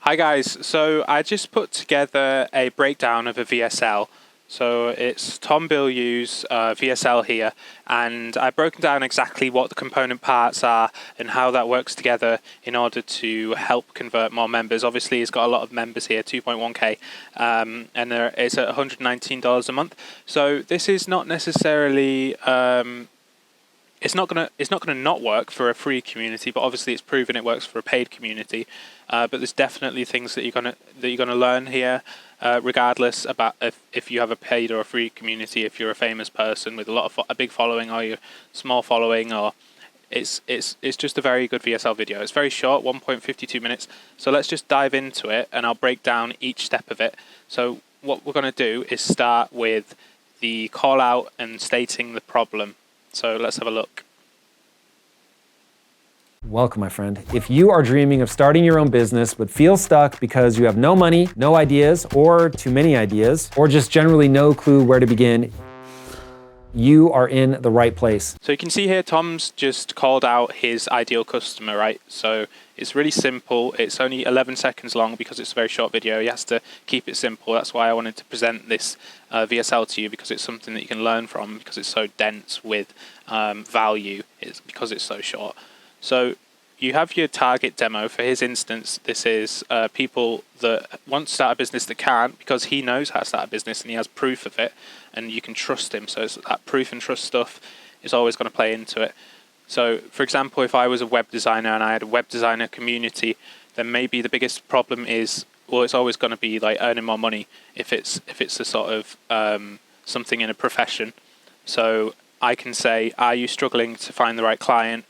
Hi guys, so I just put together a breakdown of a VSL. So it's Tom Bilyeu's VSL here, and I've broken down exactly what the component parts are and how that works together in order to help convert more members. Obviously, he's got a lot of members here, 2.1k, and it's at $119 a month. So this is not necessarily it's not gonna not work for a free community, but obviously it's proven it works for a paid community. But there's definitely things that you're gonna learn here, regardless about if you have a paid or a free community. If you're a famous person with a big following, or you're small following, or it's just a very good VSL video. It's very short, 1.52 minutes. So let's just dive into it, and I'll break down each step of it. So what we're gonna do is start with the call out and stating the problem. So let's have a look. Welcome, my friend. If you are dreaming of starting your own business but feel stuck because you have no money, no ideas, or too many ideas, or just generally no clue where to begin, you are in the right place. So you can see here, Tom's just called out his ideal customer, right? So it's really simple. It's only 11 seconds long because it's a very short video. He has to keep it simple. That's why I wanted to present this VSL to you, because it's something that you can learn from, because it's so dense with value. It's because it's so short. So you have your target demo. For his instance, this is people that want to start a business that can't, because he knows how to start a business and he has proof of it, and you can trust him. So it's that proof and trust stuff is always going to play into it. So, for example, if I was a web designer and I had a web designer community, then maybe the biggest problem is, well, it's always going to be like earning more money if it's a sort of something in a profession. So I can say, are you struggling to find the right client?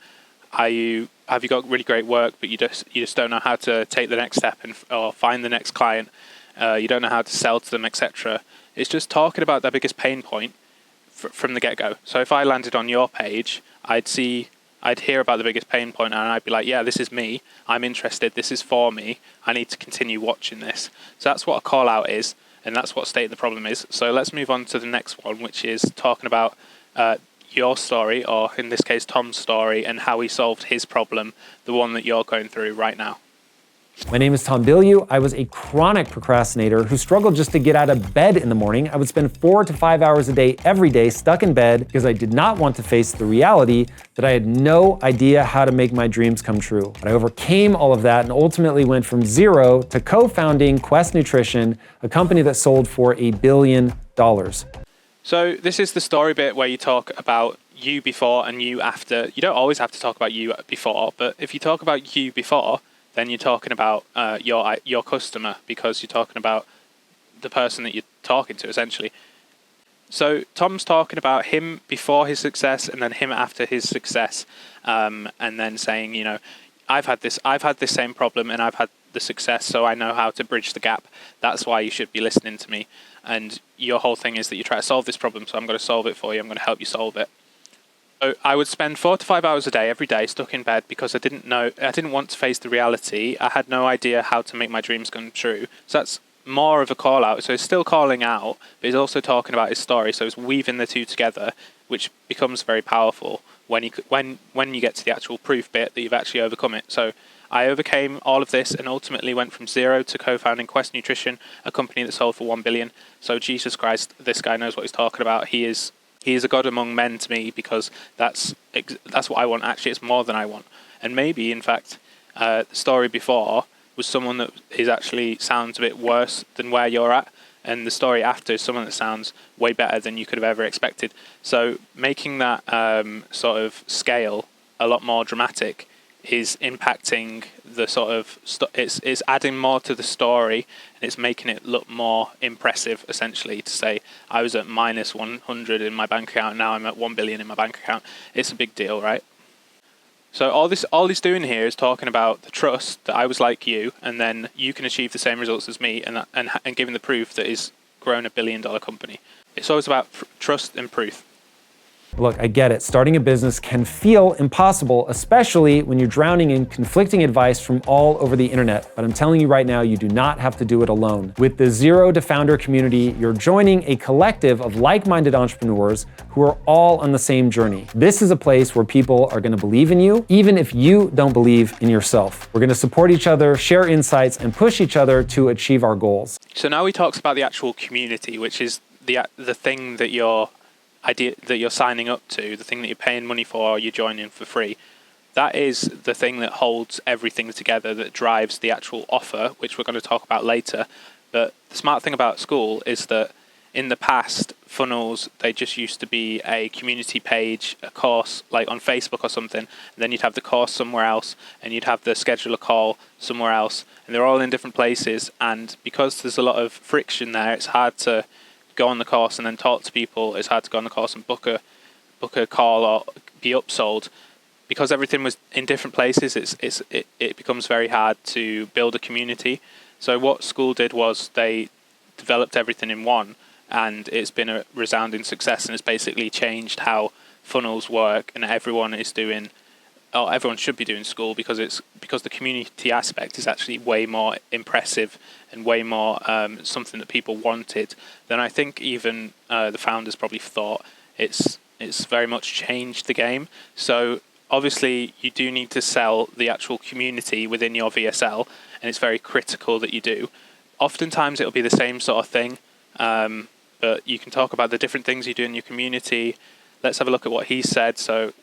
Have you got really great work, but you just don't know how to take the next step or find the next client? You don't know how to sell to them, etc. It's just talking about their biggest pain point from the get-go. So if I landed on your page, I'd hear about the biggest pain point, and I'd be like, yeah, this is me. I'm interested. This is for me. I need to continue watching this. So that's what a call out is, and that's what stating the problem is. So let's move on to the next one, which is talking about your story, or in this case, Tom's story, and how he solved his problem, the one that you're going through right now. My name is Tom Bilyeu. I was a chronic procrastinator who struggled just to get out of bed in the morning. I would spend 4 to 5 hours a day, every day, stuck in bed because I did not want to face the reality that I had no idea how to make my dreams come true. But I overcame all of that and ultimately went from zero to co-founding Quest Nutrition, a company that sold for $1 billion. So this is the story bit where you talk about you before and you after. You don't always have to talk about you before, but if you talk about you before, then you're talking about your customer, because you're talking about the person that you're talking to, essentially. So Tom's talking about him before his success and then him after his success, and then saying, you know, I've had this same problem and I've had the success, so I know how to bridge the gap. That's why you should be listening to me. And your whole thing is that you try to solve this problem, so I'm going to solve it for you. I'm going to help you solve it. So I would spend 4 to 5 hours a day, every day, stuck in bed, because I didn't want to face the reality. I had no idea how to make my dreams come true. So that's more of a call out. So he's still calling out, but he's also talking about his story. So he's weaving the two together, which becomes very powerful when you get to the actual proof bit that you've actually overcome it. So I overcame all of this and ultimately went from zero to co-founding Quest Nutrition, a company that sold for $1 billion. So Jesus Christ, this guy knows what he's talking about. He is a god among men to me, because that's what I want. Actually, it's more than I want. And maybe, in fact, the story before was someone that sounds a bit worse than where you're at, and the story after is someone that sounds way better than you could have ever expected. So making that sort of scale a lot more dramatic is impacting the sort of it's adding more to the story, and it's making it look more impressive, essentially, to say I was at minus 100 in my bank account, now I'm at 1 billion in my bank account. It's a big deal, right? So all he's doing here is talking about the trust that I was like you, and then you can achieve the same results as me, and giving the proof that is grown $1 billion company. It's always about trust and proof. Look, I get it. Starting a business can feel impossible, especially when you're drowning in conflicting advice from all over the internet. But I'm telling you right now, you do not have to do it alone. With the Zero to Founder community, you're joining a collective of like-minded entrepreneurs who are all on the same journey. This is a place where people are going to believe in you, even if you don't believe in yourself. We're going to support each other, share insights, and push each other to achieve our goals. So now he talks about the actual community, which is the thing that you're signing up to, the thing that you're paying money for, or you're joining for free. That is the thing that holds everything together, that drives the actual offer, which we're going to talk about later. But the smart thing about school is that in the past, funnels, they just used to be a community page, a course, like on Facebook or something, and then you'd have the course somewhere else, and you'd have the schedule a call somewhere else, and they're all in different places. And because there's a lot of friction there, it's hard to go on the course and then talk to people. It's hard to go on the course and book a call or be upsold. Because everything was in different places, it becomes very hard to build a community. So what school did was they developed everything in one, and it's been a resounding success, and it's basically changed how funnels work, and everyone should be doing school because the community aspect is actually way more impressive and way more something that people wanted than I think even the founders probably thought. It's very much changed the game. So obviously you do need to sell the actual community within your VSL, and it's very critical that you do. Oftentimes it'll be the same sort of thing, but you can talk about the different things you do in your community. Let's have a look at what he said. So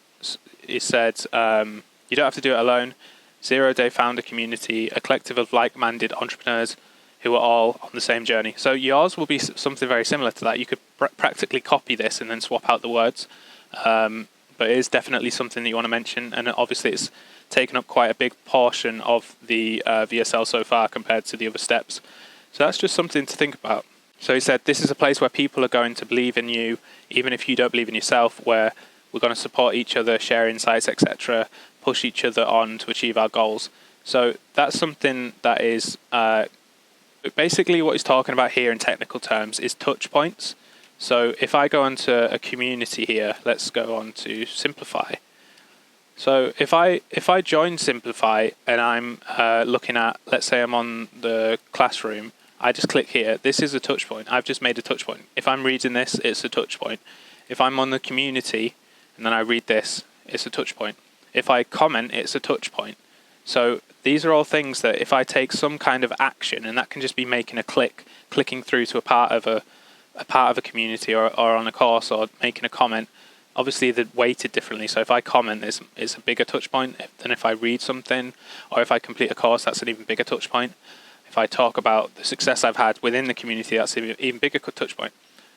he said, you don't have to do it alone. 0-day founder community, a collective of like-minded entrepreneurs who are all on the same journey. So yours will be something very similar to that. You could practically copy this and then swap out the words. But it is definitely something that you want to mention. And obviously it's taken up quite a big portion of the VSL so far compared to the other steps. So that's just something to think about. So he said, this is a place where people are going to believe in you, even if you don't believe in yourself, where we're going to support each other, share insights, etc., push each other on to achieve our goals. So that's something that is basically what he's talking about here in technical terms is touch points. So if I go onto a community here, let's go on to Simplify. So if I join Simplify and I'm looking at, let's say I'm on the classroom, I just click here. This is a touch point. I've just made a touch point. If I'm reading this, it's a touch point. If I'm on the community and then I read this, it's a touch point. If I comment, it's a touch point. So these are all things that if I take some kind of action, and that can just be making a clicking through to a part of a community or on a course, or making a comment. Obviously they're weighted differently. So if I comment, it's a bigger touch point than if I read something, or if I complete a course, that's an even bigger touch point. If I talk about the success I've had within the community, that's an even bigger touch point.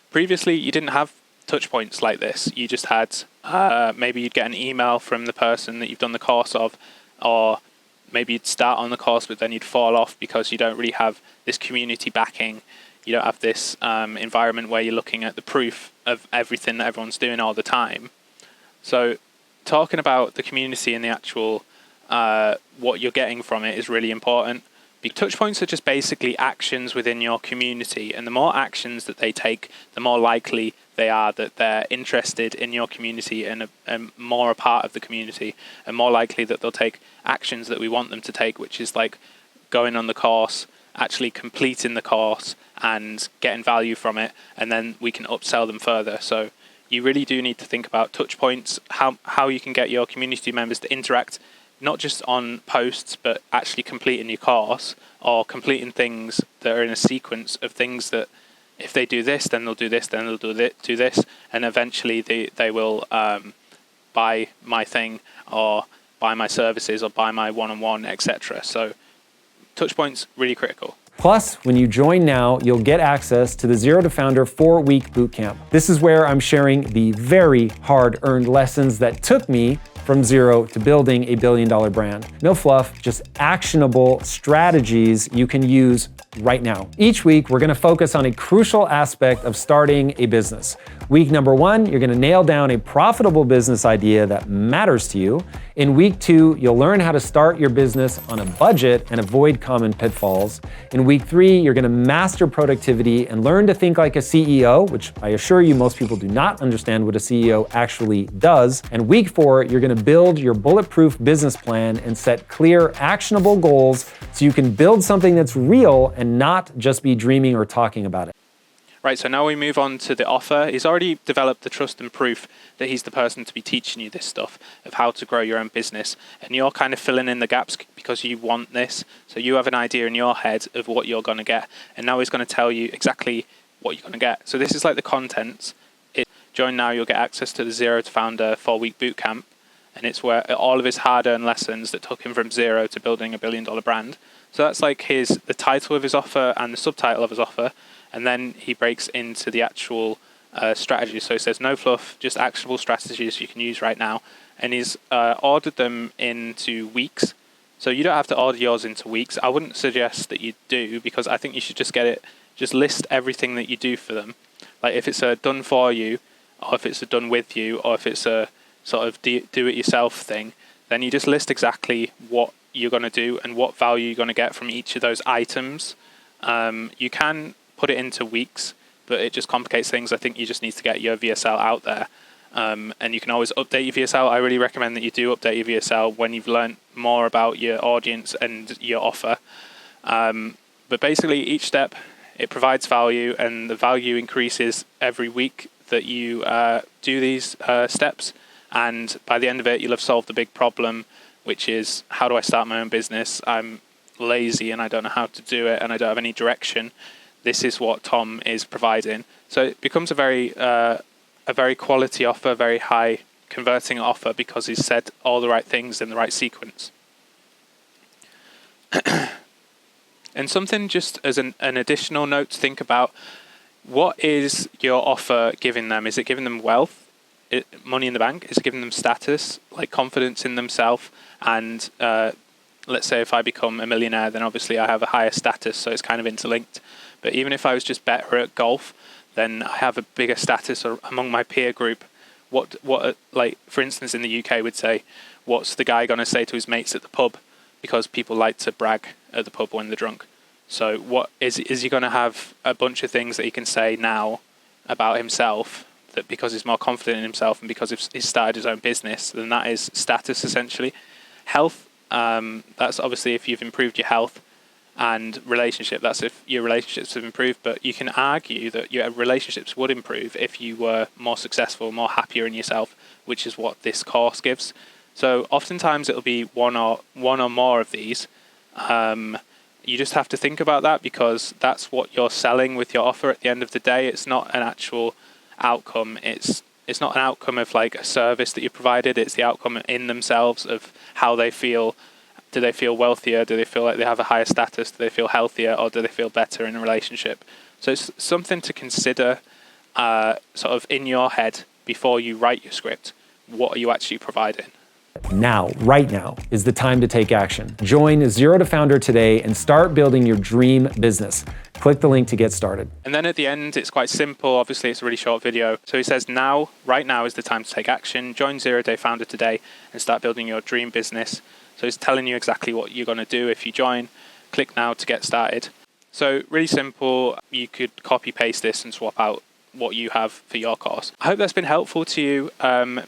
Previously, you didn't have touch points like this. You just had, maybe you'd get an email from the person that you've done the course of, or maybe you'd start on the course, but then you'd fall off because you don't really have this community backing. You don't have this environment where you're looking at the proof of everything that everyone's doing all the time. So talking about the community and the actual, what you're getting from it is really important. Touch points are just basically actions within your community, and the more actions that they take, the more likely they are that they're interested in your community and more a part of the community, and more likely that they'll take actions that we want them to take, which is like going on the course, actually completing the course and getting value from it, and then we can upsell them further. So you really do need to think about touch points, how you can get your community members to interact, not just on posts, but actually completing your course, or completing things that are in a sequence of things that if they do this, then they'll do this, then they'll do this, and eventually they will buy my thing, or buy my services, or buy my one-on-one, etc. So touch points, really critical. Plus, when you join now, you'll get access to the Zero to Founder 4-week bootcamp. This is where I'm sharing the very hard-earned lessons that took me from zero to building a billion-dollar brand. No fluff, just actionable strategies you can use right now. Each week, we're gonna focus on a crucial aspect of starting a business. Week number 1, you're gonna nail down a profitable business idea that matters to you. In week 2, you'll learn how to start your business on a budget and avoid common pitfalls. In week 3, you're gonna master productivity and learn to think like a CEO, which I assure you most people do not understand what a CEO actually does. And week 4, you're gonna build your bulletproof business plan and set clear, actionable goals so you can build something that's real and not just be dreaming or talking about it. Right, so now we move on to the offer. He's already developed the trust and proof that he's the person to be teaching you this stuff of how to grow your own business. And you're kind of filling in the gaps because you want this. So you have an idea in your head of what you're going to get. And now he's going to tell you exactly what you're going to get. So this is like the contents. Join now, you'll get access to the Zero to Founder 4-week bootcamp. And it's where all of his hard-earned lessons that took him from zero to building a $1 billion brand. So that's like the title of his offer and the subtitle of his offer. And then he breaks into the actual strategies. So he says, no fluff, just actionable strategies you can use right now. And he's ordered them into weeks. So you don't have to order yours into weeks. I wouldn't suggest that you do, because I think you should just list everything that you do for them. Like if it's a done for you, or if it's a done with you, or if it's a sort of do it yourself thing, then you just list exactly what you're going to do and what value you're going to get from each of those items. You can put it into weeks, but it just complicates things. I think you just need to get your VSL out there. And you can always update your VSL. I really recommend that you do update your VSL when you've learned more about your audience and your offer. But basically each step, it provides value, and the value increases every week that you do these steps. And by the end of it, you'll have solved the big problem, which is, how do I start my own business? I'm lazy and I don't know how to do it, and I don't have any direction. This is what Tom is providing. So it becomes a very quality offer, very high converting offer, because he's said all the right things in the right sequence. And something just as an additional note to think about, what is your offer giving them? Is it giving them wealth, money in the bank? Is it giving them status, like confidence in themselves? And let's say if I become a millionaire, then obviously I have a higher status, so it's kind of interlinked. But even if I was just better at golf, then I have a bigger status among my peer group. What like, for instance, in the UK would say, what's the guy going to say to his mates at the pub? Because people like to brag at the pub when they're drunk. So what is he going to have a bunch of things that he can say now about himself, that because he's more confident in himself and because he's started his own business, then that is status essentially. Health, that's obviously if you've improved your health. And relationship, that's if your relationships have improved. But you can argue that your relationships would improve if you were more successful, more happier in yourself, which is what this course gives. So oftentimes it'll be one or more of these. You just have to think about that, because that's what you're selling with your offer at the end of the day. It's not an actual outcome. It's not an outcome of like a service that you provided. It's the outcome in themselves of how they feel. Do they feel wealthier? Do they feel like they have a higher status? Do they feel healthier? Or do they feel better in a relationship? So it's something to consider sort of in your head before you write your script. What are you actually providing? Now, right now, is the time to take action. Join Zero to Founder today and start building your dream business. Click the link to get started. And then at the end, it's quite simple. Obviously, it's a really short video. So he says, right now is the time to take action. Join Zero Day Founder today and start building your dream business. So it's telling you exactly what you're going to do if you join. Click now to get started. So really simple. You could copy paste this and swap out what you have for your course. I hope that's been helpful to you.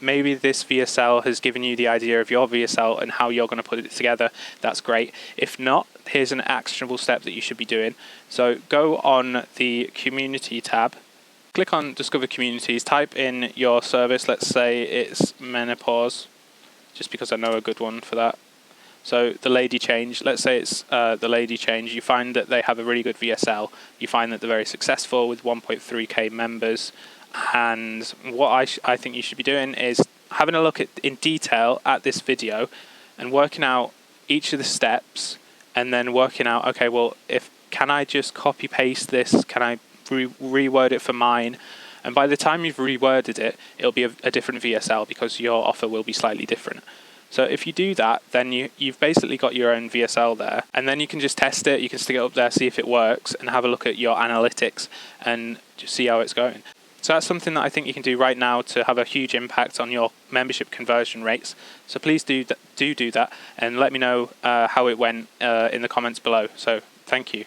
Maybe this VSL has given you the idea of your VSL and how you're going to put it together. That's great. If not, here's an actionable step that you should be doing. So go on the community tab, click on Discover Communities, type in your service. Let's say it's menopause, just because I know a good one for that. So the Lady Change, let's say it's the Lady Change. You find that they have a really good VSL. You find that they're very successful with 1.3k members. And what I think you should be doing is having a look in detail at this video and working out each of the steps, and then working out, okay, well, can I just copy paste this? Can I reword it for mine? And by the time you've reworded it, it'll be a different VSL, because your offer will be slightly different. So if you do that, then you've basically got your own VSL there, and then you can just test it. You can stick it up there, see if it works, and have a look at your analytics and just see how it's going. So that's something that I think you can do right now to have a huge impact on your membership conversion rates. So please do that and let me know how it went in the comments below. So thank you.